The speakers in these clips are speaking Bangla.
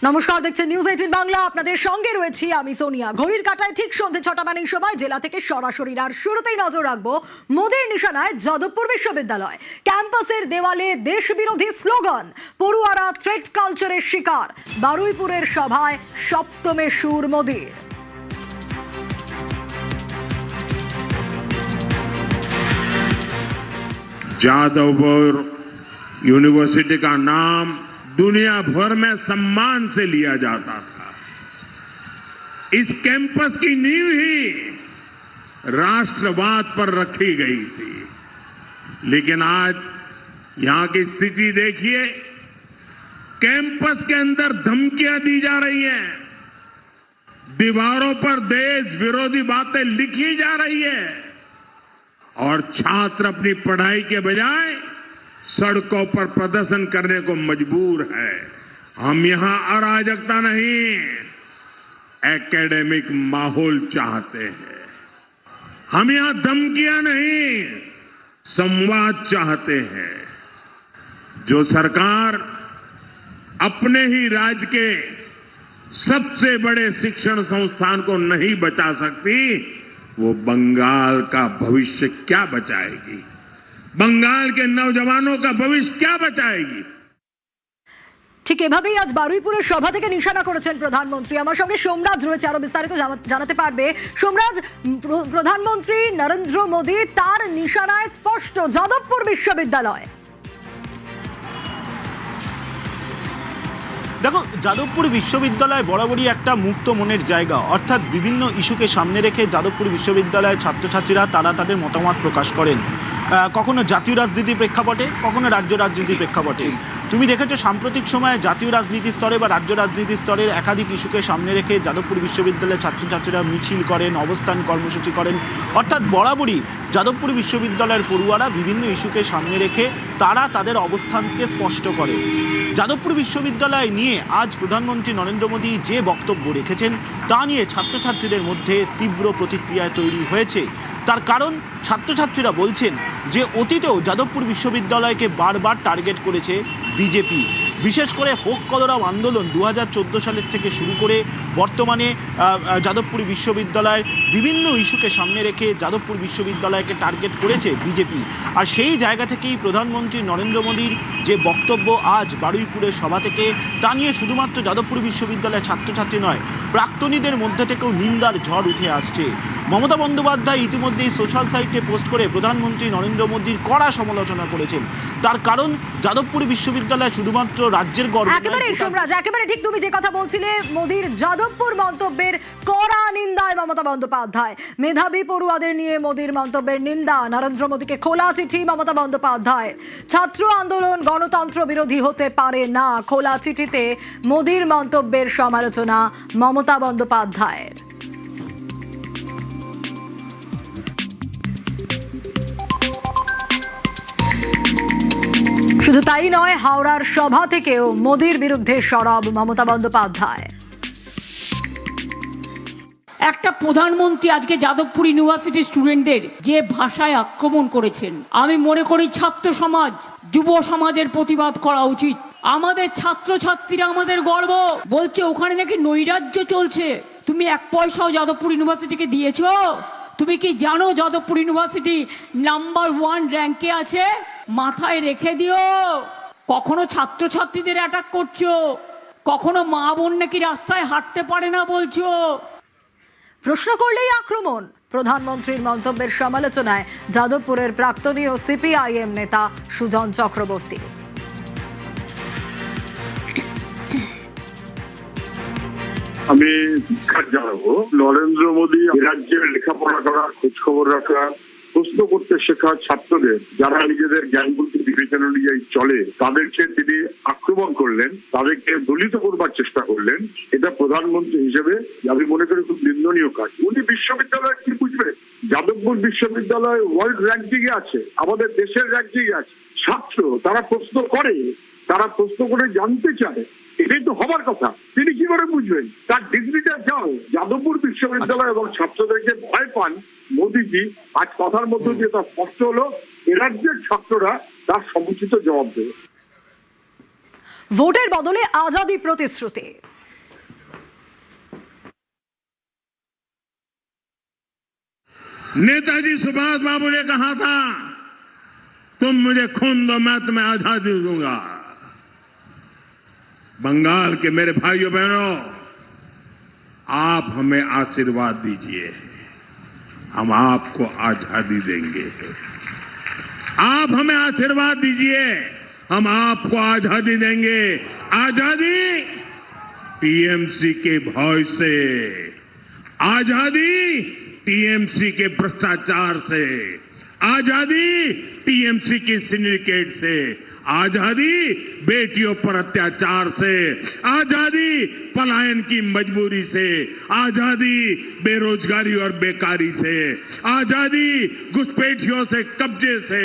নমস্কার, দেখছেন নিউজ 18 বাংলা। আপনাদের সঙ্গে রয়েছি আমি সোনিয়া। ঘড়ির কাঁটায় ঠিক সন্ধ্যে 6টা মানেই সময় জেলা থেকে সরাসরি। আর শুরুতেই নজর রাখবো মোদির নিশানায় যাদবপুর বিশ্ববিদ্যালয়। ক্যাম্পাসের দেওয়ালে দেশবিরোধী স্লোগান, পড়ুয়ারা থ্রেট কালচারের শিকার। বারুইপুরের সভায় সপ্তমে সুর মোদির। जादवपुर यूनिवर्सिटी का नाम दुनिया भर में सम्मान से लिया जाता था। इस कैंपस की नींव ही राष्ट्रवाद पर रखी गई थी, लेकिन आज यहां की स्थिति देखिए। कैंपस के अंदर धमकियां दी जा रही हैं, दीवारों पर देश विरोधी बातें लिखी जा रही है और छात्र अपनी पढ़ाई के बजाय सड़कों पर प्रदर्शन करने को मजबूर है। हम यहां अराजकता नहीं, एकेडमिक माहौल चाहते हैं। हम यहां धमकियां नहीं, संवाद चाहते हैं। जो सरकार अपने ही राज्य के सबसे बड़े शिक्षण संस्थान को नहीं बचा सकती, वो बंगाल का भविष्य क्या बचाएगी? बंगाल के नौजवानों का भविष्य क्या बचाएगी? ঠিক এভাবেই আজ বারুইপুরের সভা থেকে নিশানা করেছেন প্রধানমন্ত্রী। আমার সঙ্গে সোমরাজ রয়েছে, আরো বিস্তারিত জানাতে পারবে। সোমরাজ, প্রধানমন্ত্রী নরেন্দ্র মোদী তার নিশানায় স্পষ্ট যাদবপুর বিশ্ববিদ্যালয়। দেখো, যাদবপুর বিশ্ববিদ্যালয় বরাবরই একটা মুক্ত মনের জায়গা। অর্থাৎ বিভিন্ন ইস্যুকে সামনে রেখে যাদবপুর বিশ্ববিদ্যালয়ের ছাত্রছাত্রীরা তাদের মতামত প্রকাশ করেন। কখনো জাতীয় রাজনীতির প্রেক্ষাপটে, কখনো রাজ্য রাজনীতির প্রেক্ষাপটে। তুমি দেখেছো সাম্প্রতিক সময়ে জাতীয় রাজনীতির স্তরে বা রাজ্য রাজনীতির স্তরের একাধিক ইস্যুকে সামনে রেখে যাদবপুর বিশ্ববিদ্যালয়ের ছাত্রছাত্রীরা মিছিল করেন, অবস্থান কর্মসূচি করেন। অর্থাৎ বরাবরই যাদবপুর বিশ্ববিদ্যালয়ের পড়ুয়ারা বিভিন্ন ইস্যুকে সামনে রেখে তাদের অবস্থানকে স্পষ্ট করে। যাদবপুর বিশ্ববিদ্যালয় নিয়ে আজ প্রধানমন্ত্রী নরেন্দ্র মোদী যে বক্তব্য রেখেছেন তা নিয়ে ছাত্রছাত্রীদের মধ্যে তীব্র প্রতিক্রিয়া তৈরি হয়েছে। তার কারণ, ছাত্রছাত্রীরা বলছেন যে অতীতেও যাদবপুর বিশ্ববিদ্যালয়কে বারবার টার্গেট করেছে বিজেপি। বিশেষ করে হোক কলরব আন্দোলন 2014 সালের থেকে শুরু করে বর্তমানে যাদবপুর বিশ্ববিদ্যালয়ের বিভিন্ন ইস্যুকে সামনে রেখে যাদবপুর বিশ্ববিদ্যালয়কে টার্গেট করেছে বিজেপি। আর সেই জায়গা থেকেই প্রধানমন্ত্রী নরেন্দ্র মোদীর যে বক্তব্য আজ বারুইপুরের সভা থেকে, তা নিয়ে শুধুমাত্র যাদবপুর বিশ্ববিদ্যালয়ের ছাত্রছাত্রী নয়, প্রাক্তনীদের মধ্যে থেকেও নিন্দার ঝড় উঠে আসছে। মমতা বন্দ্যোপাধ্যায় ইতিমধ্যেই সোশ্যাল সাইটে পোস্ট করে প্রধানমন্ত্রী নরেন্দ্র মোদীর কড়া সমালোচনা করেছেন। তার কারণ, যাদবপুর বিশ্ববিদ্যালয় শুধুমাত্র রাজ্যের গর্ব। একেবারে সোমরাজ, একেবারে ঠিক তুমি যে কথা বলছিলে, মোদীর যাদবপুর মন্তব্যের কড়া নিন্দায় মমতা বন্দ্যোপাধ্যায়। মেধাবী পড়ুয়াদের নিয়ে মোদীর মন্তব্যের নিন্দা। নরেন্দ্র মোদীকে খোলা চিঠি মমতা বন্দ্যোপাধ্যায়। ছাত্র আন্দোলন গণতন্ত্র বিরোধী হতে পারে না, খোলা চিঠিতে মোদীর মন্তব্যের সমালোচনা মমতা বন্দ্যোপাধ্যায়ের। শুধু তাই নয়, হাওড়ার সভা থেকেও মোদীর বিরুদ্ধে সরব মমতা বন্দ্যোপাধ্যায়। একটা প্রধানমন্ত্রী আজকে যাদবপুর ইউনিভার্সিটির স্টুডেন্টদের যে ভাষায় আক্রমণ করেছেন, আমি মনে করি ছাত্র সমাজ, যুব সমাজের প্রতিবাদ করা উচিত। আমাদের ছাত্রছাত্রীরা আমাদের গর্ব। বলছে ওখানে নাকি নৈরাজ্য চলছে। তুমি এক পয়সাও যাদবপুর ইউনিভার্সিটিকে দিয়েছো? তুমি কি জানো যাদবপুর ইউনিভার্সিটি নাম্বার 1 র্যাঙ্কে আছে? মাথায় রেখে দিও। কখনো ছাত্রছাত্রীদের অ্যাটাক করছো, কখনো মা বোন নাকি রাস্তায় হাঁটতে পারে না বলছো। প্রশ্ন করলেই আক্রমণ। প্রধানমন্ত্রীর মন্তব্যের সমালোচনায় যাদবপুরের প্রাক্তনী ও সিপিআইএম নেতা সুজন চক্রবর্তী। আমি জানাবো, নরেন্দ্র মোদী রাজ্যের লেখাপড়া করা, খোঁজ খবর রাখা, প্রশ্ন করতে শেখা ছাত্রদের, যারা নিজেদের জ্ঞান বুদ্ধি বিবেচনা অনুযায়ী চলে, তাদেরকে তিনি আক্রমণ করলেন, তাদেরকে দলিত করবার চেষ্টা করলেন। এটা প্রধানমন্ত্রী হিসেবে আমি মনে করি খুব নিন্দনীয় কাজ। উনি বিশ্ববিদ্যালয় কি বুঝবেন? যাদবপুর বিশ্ববিদ্যালয় ওয়ার্ল্ড র্যাঙ্কিং এ আছে, আমাদের দেশের র্যাঙ্কিং এ আছে। ছাত্র তারা প্রশ্ন করে, তারা প্রশ্ন করে জানতে চায়, এটাই তো হবার কথা। তিনি কি করে বুঝবেন? তার ডিগ্রিটা যাও। যাদবপুর বিশ্ববিদ্যালয় এবং ছাত্রদেরকে ভয় পান মোদীজি। আজ কথার মধ্য দিয়ে তা স্পষ্ট হলো। এ রাজ্যের ছাত্ররা তার সমুচিত জবাব দেবে। ভোটের বদলে আজাদি প্রতিশ্রুতি। नेताजी सुभाष बाबू ने कहा था, तुम मुझे खून दो, मैं तुम्हें आजादी दूंगा। बंगाल के मेरे भाइयों बहनों, आप हमें आशीर्वाद दीजिए, हम आपको आजादी देंगे। आप हमें आशीर्वाद दीजिए, हम आपको आजादी देंगे। आजादी टीएमसी के भय से, आजादी टीएमसी के भ्रष्टाचार से, आजादी टीएमसी की सिंडिकेट से, आजादी बेटियों पर अत्याचार से, आजादी पलायन की मजबूरी से, आजादी बेरोजगारी और बेकारी से, आजादी घुसपैठियों से, कब्जे से।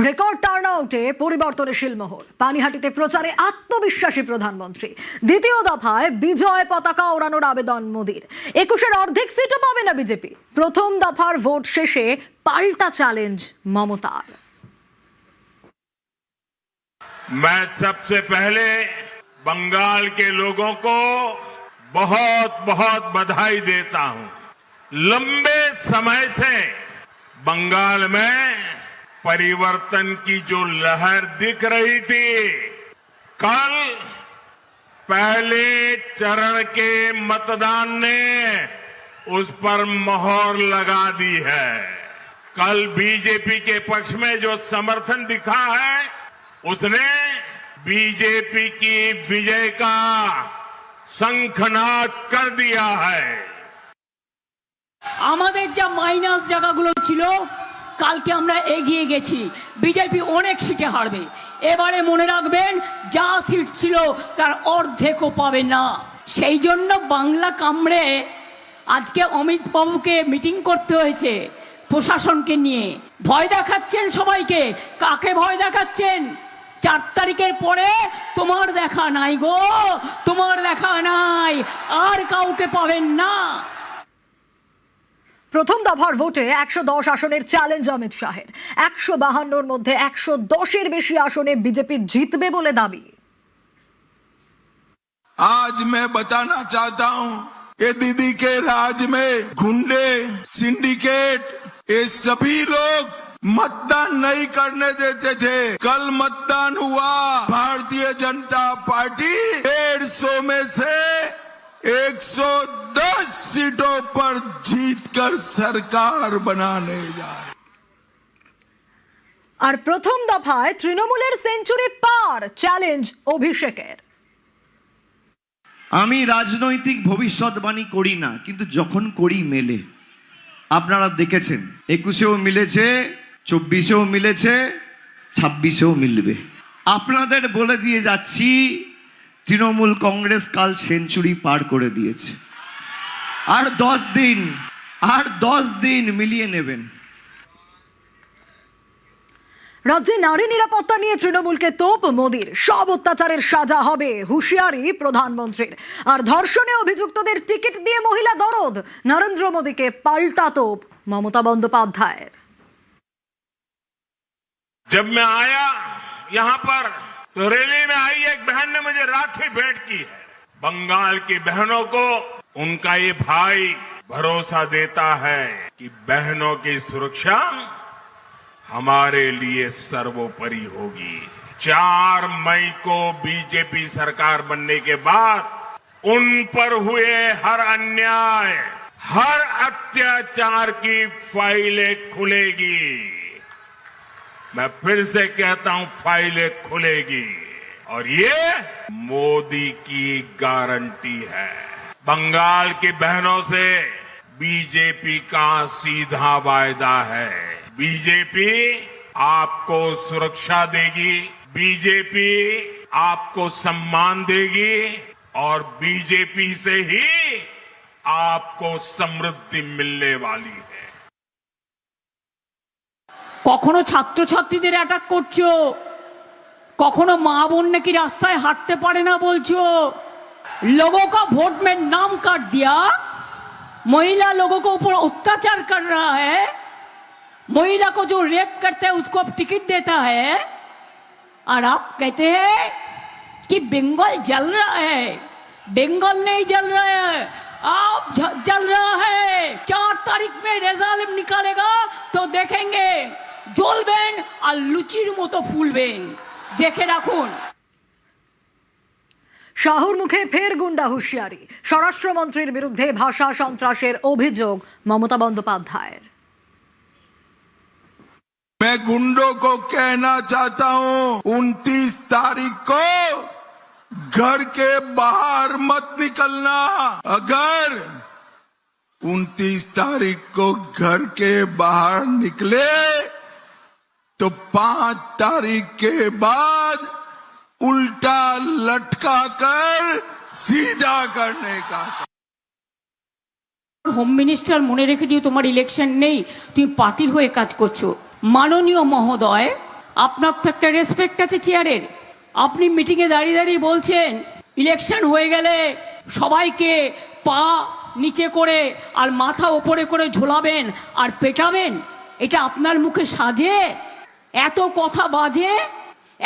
রেকর্ড টার্নআউটে পরিবর্তনের শিলমোহর। পানিহাটিতে প্রচারে আত্মবিশ্বাসী প্রধানমন্ত্রী। দ্বিতীয় দফায় বিজয় পতাকা ওড়ানোর আবেদন মোদির। 21-এর অর্ধেক সিটও পাবে না বিজেপি। প্রথম দফার ভোট শেষে পাল্টা চ্যালেঞ্জ মমতার। मैं सबसे पहले बंगाल के लोगों को बहुत बहुत बधाई देता हूं। लंबे समय से बंगाल में परिवर्तन की जो लहर दिख रही थी, कल पहले चरण के मतदान ने उस पर मोहर लगा दी है। कल बीजेपी के पक्ष में जो समर्थन दिखा है, उसने बीजेपी की विजय का शंखनाद कर दिया है। আমাদের যা মাইনাস জায়গাগুলো ছিল কালকে আমরা এগিয়ে গেছি। বিজেপি অনেক সিটে হারবে। এবারে মনে রাখবেন, যা সিট ছিল তার অর্ধেকও পাবে না। সেই জন্য বাংলা কামড়ে আজকে অমিত বাবুকে মিটিং করতে হয়েছে প্রশাসনকে নিয়ে। ভয় দেখাচ্ছেন সবাইকে। কাকে ভয় দেখাচ্ছেন? 4 তারিখের পরে তোমার দেখা নাই গো, তোমার দেখা নাই, আর কাউকে পাবেন না। প্রথম দফার ভোটে 110 আসনের চ্যালেঞ্জ অমিত শাহের। 152-র মধ্যে 110-এর বেশি আসনে বিজেপি জিতবে বলে দাবি। आज मैं बताना चाहता हूं, ये दीदी के राज में गुंडे, सिंडिकेट, ये सभी लोग मतदान नहीं करने देते थे। कल मतदान हुआ, भारतीय जनता पार्टी 150 में से 110 सीटों पर जीतकर सरकार बनाने जा रही। আর প্রথম দফায় তৃণমূলের সেঞ্চুরি পার, চ্যালেঞ্জ অভিষেকের। আমি রাজনৈতিক ভবিষ্যৎবাণী করি না, কিন্তু যখন করি মেলে। আপনারা দেখেছেন 21-এও মিলেছে, 24-এও মিলেছে, 26-এও মিলবে। আপনাদের বলে দিয়ে যাচ্ছি, তৃণমূল কংগ্রেস কাল সেঞ্চুরি পার করে দিয়েছে। আর 10 দিন মিলিয়ে নেবেন। রাজ্যে নারী নিরাপত্তা নিয়ে তৃণমূলকে তোপ মোদির। সব অত্যাচারের সাজা হবে, হুঁশিয়ারি প্রধানমন্ত্রীর। আর ধর্ষণে অভিযুক্তদের টিকিট দিয়ে মহিলা দরদ। নরেন্দ্র মোদীকে পাল্টা তোপ মমতা বন্দ্যোপাধ্যায়ের। जब मैं आया यहां पर तो रैली में आई एक बहन ने मुझे राखी भेंट की है। बंगाल की बहनों को उनका ये भाई भरोसा देता है कि बहनों की सुरक्षा हमारे लिए सर्वोपरि होगी। 4 मई को बीजेपी सरकार बनने के बाद उन पर हुए हर अन्याय, हर अत्याचार की फाइलें खुलेगी। मैं फिर से कहता हूं, फाइलें खुलेगी। और ये मोदी की गारंटी है। बंगाल की बहनों से बीजेपी का सीधा वायदा है। बीजेपी आपको सुरक्षा देगी, बीजेपी आपको सम्मान देगी, और बीजेपी से ही आपको समृद्धि मिलने वाली है। কখনো ছাত্রছাত্রীদের অ্যাটাক করছো, কখনো মা বোন নাকি রাস্তায় হাঁটতে পারে না বলছো। लोगों का वोट में नाम काट दिया, महिला लोगों को ऊपर अत्याचार कर रहा है, महिला को जो रेप करता है उसको अब टिकट देता है। और आप कहते हैं कि बंगाल जल रहा है। बंगाल नहीं जल रहा है, आप जल रहा है। 4 तारीख में रिजल्ट निकालेगा तो देखेंगे জ্বলবেন আর লুচির মতো ফুলবেন, দেখে রাখুন। শাহুর মুখে ফের গুন্ডা হুঁশিয়ারি, স্বরাষ্ট্রমন্ত্রীর বিরুদ্ধে ভাষা সন্ত্রাসের অভিযোগ মমতা বন্দ্যোপাধ্যায়ের। मैं गुंडों को कहना चाहता हूं 29 तारीख को घर के बाहर मत निकलना। अगर 29 तारीख को घर के बाहर निकले तो 5 तारीख के बाद उल्टा लटका कर सीधा करने का। হোম মিনিস্টার মনে রেখে দিও তোমার ইলেকশন নেই, তুমি পার্টির হয়ে কাজ করছো। মাননীয় মহোদয়, আপনার তো একটা রেসপেক্ট আছে চেয়ারের। আপনি মিটিংয়ে দাঁড়িয়ে দাঁড়িয়ে বলছেন ইলেকশন হয়ে গেলে সবাইকে পা নিচে করে আর মাথা ওপরে করে ঝোলাবেন আর পেটাবেন। এটা আপনার মুখে সাজে? এত কথা বাজে,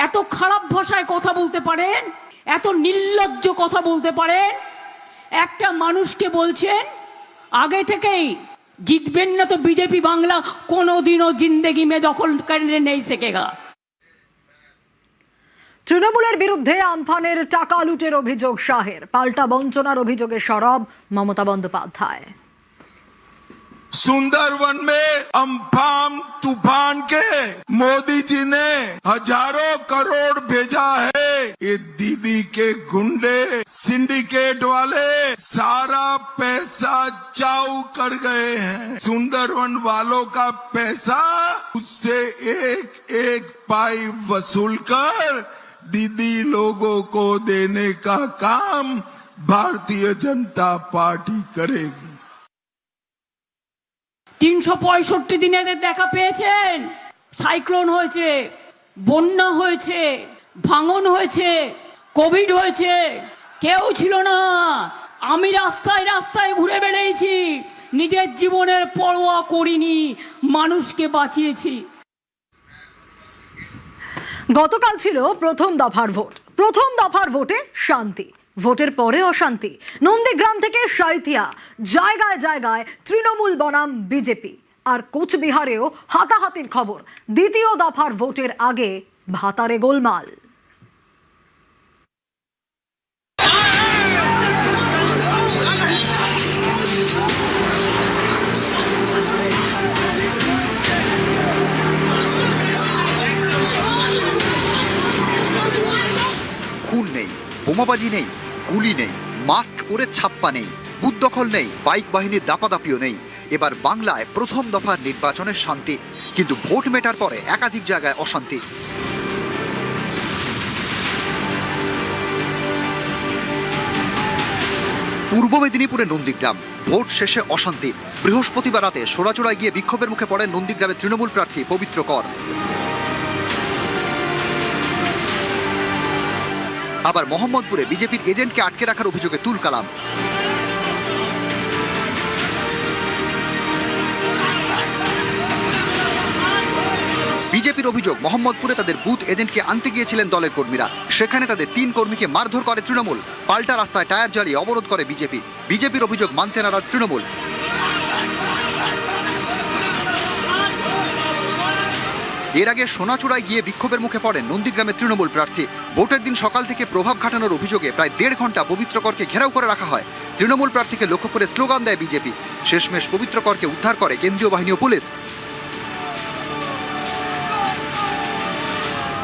এত খারাপ ভাষায় কথা বলতে পারেন, এত নির্লজ্জ কথা বলতে পারেন? একটা মানুষকে বলছেন আগে থেকেই জিতবেন না তো বিজেপি বাংলা কোনোদিনও জিন্দেগি মে দখল করনে নেই সকেগা। তৃণমূলের বিরুদ্ধে আমফানের টাকা লুটের অভিযোগ শাহের, পাল্টা বঞ্চনার অভিযোগে সরব মমতা বন্দ্যোপাধ্যায়। सुंदरवन में अम्फान तूफान के मोदी जी ने हजारों करोड़ भेजा है। ये दीदी के गुंडे सिंडिकेट वाले सारा पैसा चाऊ कर गए हैं। सुंदरवन वालों का पैसा उससे एक एक पाई वसूल कर दीदी लोगों को देने का काम भारतीय जनता पार्टी करेगी। 365 দিন এদের দেখা পেয়েছেন? সাইক্লোন হয়েছে, বন্যা হয়েছে, ভাঙন হয়েছে, কোভিড হয়েছে, কেউ ছিল না। আমি রাস্তায় রাস্তায় ঘুরে বেড়িয়েছি, নিজের জীবনের পরোয়া করিনি, মানুষকে বাঁচিয়েছি। গতকাল ছিল প্রথম দফার ভোট। প্রথম দফার ভোটে শান্তি, ভোটের পরে অশান্তি। নন্দীগ্রাম থেকে সাঁইথিয়া, জায়গায় জায়গায় তৃণমূল বনাম বিজেপি। আর কোচবিহারেও হাতাহাতির খবর। দ্বিতীয় দফার ভোটের আগে ভাতারে গোলমাল। খুন নেই, বোমাবাজি নেই, গুলি নেই, মাস্ক পরে ছাপ্পা নেই, বুথ দখল নেই, বাইক বাহিনীর দাপাদাপিও নেই। এবার বাংলায় প্রথম দফার নির্বাচনের শান্তি, কিন্তু ভোট মেটার পরে একাধিক জায়গায় অশান্তি। পূর্ব মেদিনীপুরে নন্দীগ্রাম, ভোট শেষে অশান্তি। বৃহস্পতিবার রাতে সোনাচূড়ায় গিয়ে বিক্ষোভের মুখে পড়েন নন্দীগ্রামের তৃণমূল প্রার্থী পবিত্র কর। আবার মোহাম্মদপুরে বিজেপির এজেন্টকে আটকে রাখার অভিযোগে তুলকালাম। বিজেপির অভিযোগ, মোহাম্মদপুরে তাদের বুথ এজেন্টকে আনতে গিয়েছিলেন দলের কর্মীরা। সেখানে তাদের 3 কর্মীকে মারধর করে তৃণমূল। পাল্টা রাস্তায় টায়ার জ্বালিয়ে অবরোধ করে বিজেপি। বিজেপির অভিযোগ মানতে নারাজ তৃণমূল। এর আগে সোনাচূড়ায় গিয়ে বিক্ষোভের মুখে পড়েন নন্দীগ্রামের তৃণমূল প্রার্থী। ভোটের দিন সকাল থেকে প্রভাব খাটানোর অভিযোগে প্রায় 1.5 ঘন্টা পবিত্র করকে ঘেরাও করে রাখা হয়। তৃণমূল প্রার্থীকে লক্ষ্য করে স্লোগান দেয় বিজেপি। শেষমেশ পবিত্র করকে উদ্ধার করে কেন্দ্রীয় বাহিনী ও পুলিশ।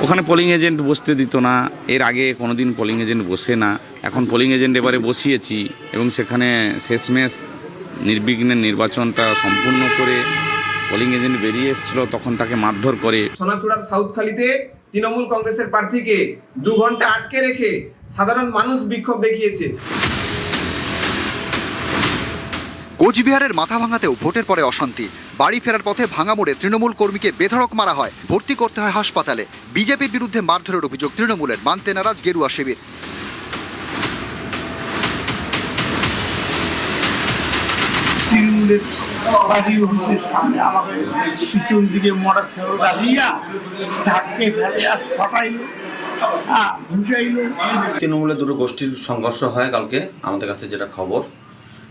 ওখানে পোলিং এজেন্ট বসতে দিত না, এর আগে কোনোদিন পোলিং এজেন্ট বসে না। এখন পোলিং এজেন্ট এবারে বসিয়েছি এবং সেখানে শেষমেশ নির্বিঘ্নে নির্বাচনটা সম্পূর্ণ করে পোলিং এজেন্ট বেরিয়ে এসেছিল, তখন তাকে মারধর করে। সোনাচূড়ার সাউথখালীতে তৃণমূল কংগ্রেসের প্রার্থীকে 2 ঘন্টা আটকে রেখে সাধারণ মানুষ বিক্ষোভ দেখিয়েছে। কোচবিহারের মাথাভাঙাতেও ভোটের পরে অশান্তি। বাড়ি ফেরার পথে ভাঙা মোড়ে তৃণমূল কর্মীকে বেধড়ক মারা হয়, ভর্তি করতে হয় হাসপাতালে। বিজেপির বিরুদ্ধে মারধরের অভিযোগ তৃণমূলের, মানতে নারাজ গেরুয়া শিবির। তৃণমূলের বাড়ি অফিসের সামনে আমাকে পিছন দিকে মোটর সাইকেল দাঁড়িয়ে ধাক্কে ফেলে আর ফটাইল। ঘুষাইলো। তৃণমূলের দুটো গোষ্ঠীর সংঘর্ষ হয় কালকে, আমাদের কাছে যেটা খবর।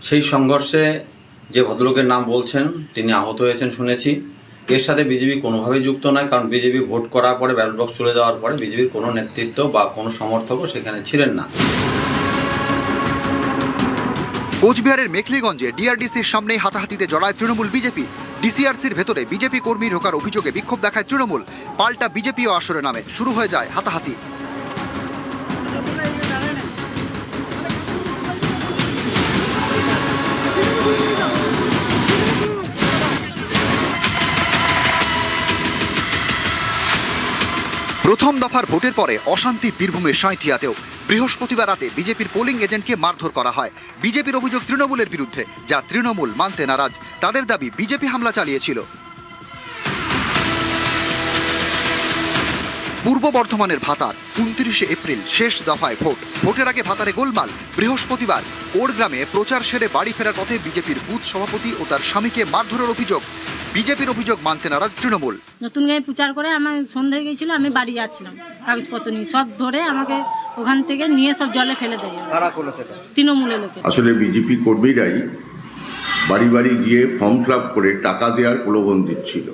সেই সংঘর্ষে যে ভদ্রলোকের নাম বলছেন তিনি আহত হয়েছেন শুনেছি। এর সাথে বিজেপি কোনোভাবেই যুক্ত নয়, কারণ বিজেপি ভোট করার পরে, ব্যালট বক্স চলে যাওয়ার পরে বিজেপির কোনো নেতৃত্ব বা কোনো সমর্থকও সেখানে ছিলেন না। কোচবিহারের মেখলিগঞ্জে ডিআরডিসির সামনেই হাতাহাতিতে জড়ায় তৃণমূল বিজেপি। ডিসিআরসির ভেতরে বিজেপি কর্মী ঢোকার অভিযোগে বিক্ষোভ দেখায় তৃণমূল। পাল্টা বিজেপিও আসরে নামে, শুরু হয়ে যায় হাতাহাতি। প্রথম দফার ভোটের পরে অশান্তি বীরভূমের সাঁইথিয়াতেও। বৃহস্পতিবার রাতে বিজেপির পোলিং এজেন্টকে মারধর করা হয়। বিজেপির অভিযোগ তৃণমূলের বিরুদ্ধে, যা তৃণমূল মানতে নারাজ। তাদের দাবি বিজেপি হামলা চালিয়েছিল। পূর্ব বর্ধমানের ভাতার 29 এপ্রিল শেষ দফায় ভোট। ভোটের আগে ভাতারে গোলমাল। বৃহস্পতিবার ওড়গ্রামে প্রচার সেরে বাড়ি ফেরার পথে বিজেপির বুথ সভাপতি ও তার স্বামীকে মারধরের অভিযোগ। বিজেপির অভিযোগ মানতে নারাজ তৃণমূল। নতুন গায়ে প্রচার করে আমার সন্ধ্যা হয়ে গেছিল, আমি বাড়ি যাচ্ছিলাম, কাগজপত্র নিয়ে সব ধরে আমাকে ওখান থেকে নিয়ে সব জলে ফেলে দেয়। তৃণমূলের লোকে। আসলে বিজেপি কর্মীরাই বাড়ি বাড়ি গিয়ে ফর্ম ফিল আপ করে টাকা দেওয়ার প্রলোভন দিচ্ছিল।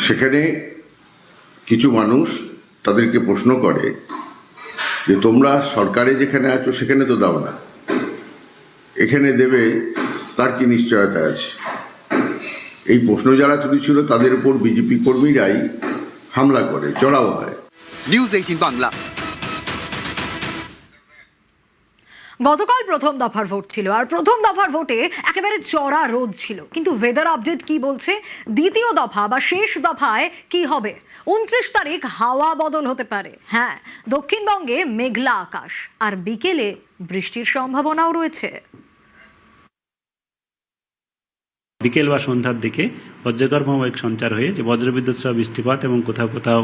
সেখানে কিছু মানুষ তাদেরকে প্রশ্ন করে যে তোমরা সরকারে যেখানে আছো সেখানে তো দাও না, এখানে দেবে তার কি নিশ্চয়তা আছে? এই প্রশ্ন যারা তুলেছিল তাদের উপর বিজেপি কর্মীরাই হামলা করে, চড়াও হয়। নিউজ 18 বাংলা। গতকাল প্রথম দফার ভোট ছিল, আর প্রথম দফার ভোটে একেবারে চড়া রোদ ছিল। কিন্তু ওয়েদার আপডেট কি বলছে? দ্বিতীয় দফা বা শেষ দফায় কি হবে? 29 তারিখ হাওয়া বদল হতে পারে। হ্যাঁ, দক্ষিণবঙ্গে মেঘলা আকাশ, আর বিকেলে বৃষ্টির সম্ভাবনাও রয়েছে। বিকেল বা সন্ধ্যার দিকে বজ্রগর্ভমেঘ সঞ্চার হয়ে যে বজ্রবিদ্যুৎ সহ বৃষ্টিপাত এবং কোথাও কোথাও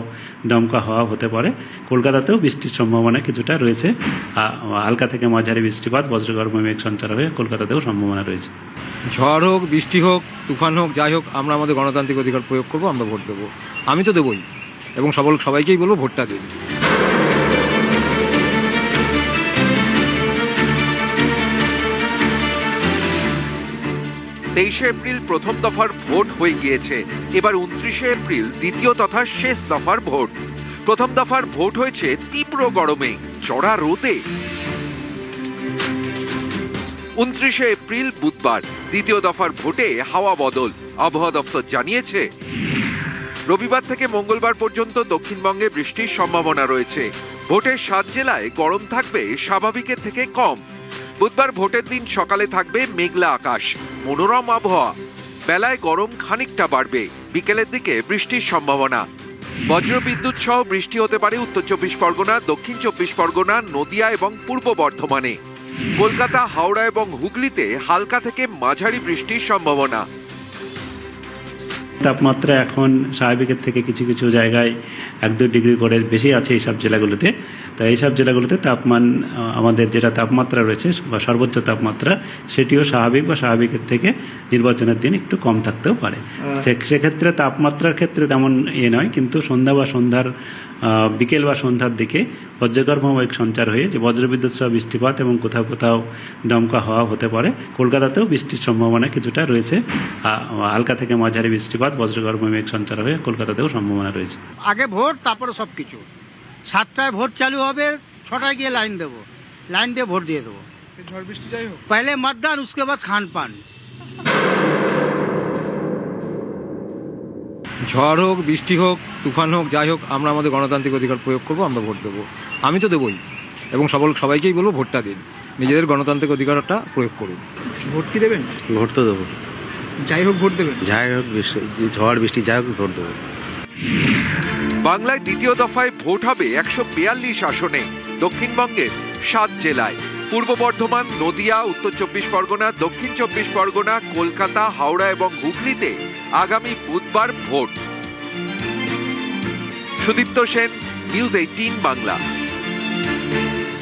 দমকা হাওয়া হতে পারে। কলকাতাতেও বৃষ্টির সম্ভাবনা কিছুটা রয়েছে। হালকা থেকে মাঝারি বৃষ্টিপাত, বজ্রগর্ভমেঘ সঞ্চার হয়ে কলকাতাতেও সম্ভাবনা রয়েছে। ঝড় হোক, বৃষ্টি হোক, তুফান হোক, যাই হোক, আমরা আমাদের গণতান্ত্রিক অধিকার প্রয়োগ করবো, আমরা ভোট দেবো। আমি তো দেবই, এবং সবাইকেই বলবো ভোটটা দিন। 23 এপ্রিল প্রথম দফার ভোট হয়ে গিয়েছে। এবার 29 এপ্রিল দ্বিতীয় তথা শেষ দফার ভোট। প্রথম দফার ভোট হয়েছে তীব্র গরমে, চড়া রোদে। 29 এপ্রিল বুধবার দ্বিতীয় দফার ভোটে হাওয়া বদল, আবহাওয়া দপ্তর জানিয়েছে। রবিবার থেকে মঙ্গলবার পর্যন্ত দক্ষিণবঙ্গে বৃষ্টির সম্ভাবনা রয়েছে। ভোটের 7 জেলায় গরম থাকবে স্বাভাবিকের থেকে কম। বুধবার ভোটের দিন সকালে থাকবে মেঘলা আকাশ, মনোরম আবহাওয়া। বেলায় গরম খানিকটা বাড়বে, বিকেলের দিকে বৃষ্টির সম্ভাবনা। বজ্রবিদ্যুৎ সহ বৃষ্টি হতে পারে উত্তর 24 পরগনা, দক্ষিণ 24 পরগনা, নদিয়া এবং পূর্ব বর্ধমানে। কলকাতা, হাওড়া এবং হুগলিতে হালকা থেকে মাঝারি বৃষ্টির সম্ভাবনা। তাপমাত্রা এখন স্বাভাবিকের থেকে কিছু কিছু জায়গায় 1-2 ডিগ্রি করে বেশি আছে এইসব জেলাগুলোতে। তাই এইসব জেলাগুলোতে তাপমান, আমাদের যেটা তাপমাত্রা রয়েছে বা সর্বোচ্চ তাপমাত্রা, সেটিও স্বাভাবিক বা স্বাভাবিকের থেকে নির্বাচনের দিন একটু কম থাকতেও পারে। সেক্ষেত্রে তাপমাত্রার ক্ষেত্রে তেমন নয়, কিন্তু বিকেল বা সন্ধ্যার দিকে বজ্রগর্ভমেঘ সঞ্চার হয়ে যে বজ্রবিদ্যুৎ সহ বৃষ্টিপাত এবং কোথাও কোথাও দমকা হাওয়া হতে পারে। কলকাতাতেও বৃষ্টির সম্ভাবনা কিছুটা রয়েছে। হালকা থেকে মাঝারি বৃষ্টিপাত, বজ্রগর্ভমেঘ সঞ্চার হয়ে কলকাতাতেও সম্ভাবনা রয়েছে। আগে ভোট, তারপরে সব কিছু। 7টায় ভোট চালু হবে, 6টায় গিয়ে লাইন দেবো, লাইন দিয়ে ভোট দিয়ে দেবো। ঝড় বৃষ্টি যাই হোক, পহলে मतदान, उसके बाद खान पान। ঝড় হোক, বৃষ্টি হোক, তুফান হোক, যাই হোক, আমরা আমাদের গণতান্ত্রিক অধিকার প্রয়োগ করবো, আমরা ভোট দেবো। আমি তো দেবই, এবং সবাইকেই বলবো ভোটটা দিন। নিজেদের গণতান্ত্রিক অধিকারটা প্রয়োগ করুন। ভোট কি দেবেন? ভোট তো দেবো, যাই হোক ভোট দেবেন। যাই হোক, ঝড় বৃষ্টি যাই হোক, ভোট দেবো। বাংলায় দ্বিতীয় দফায় ভোট হবে 142 আসনে, দক্ষিণবঙ্গের 7 জেলায়। পূর্ব বর্ধমান, নদিয়া, উত্তর 24 পরগনা, দক্ষিণ 24 পরগনা, কলকাতা, হাওড়া এবং হুগলিতে আগামী বুধবার ভোট। সুদীপ্ত সেন, নিউজ 18 বাংলা।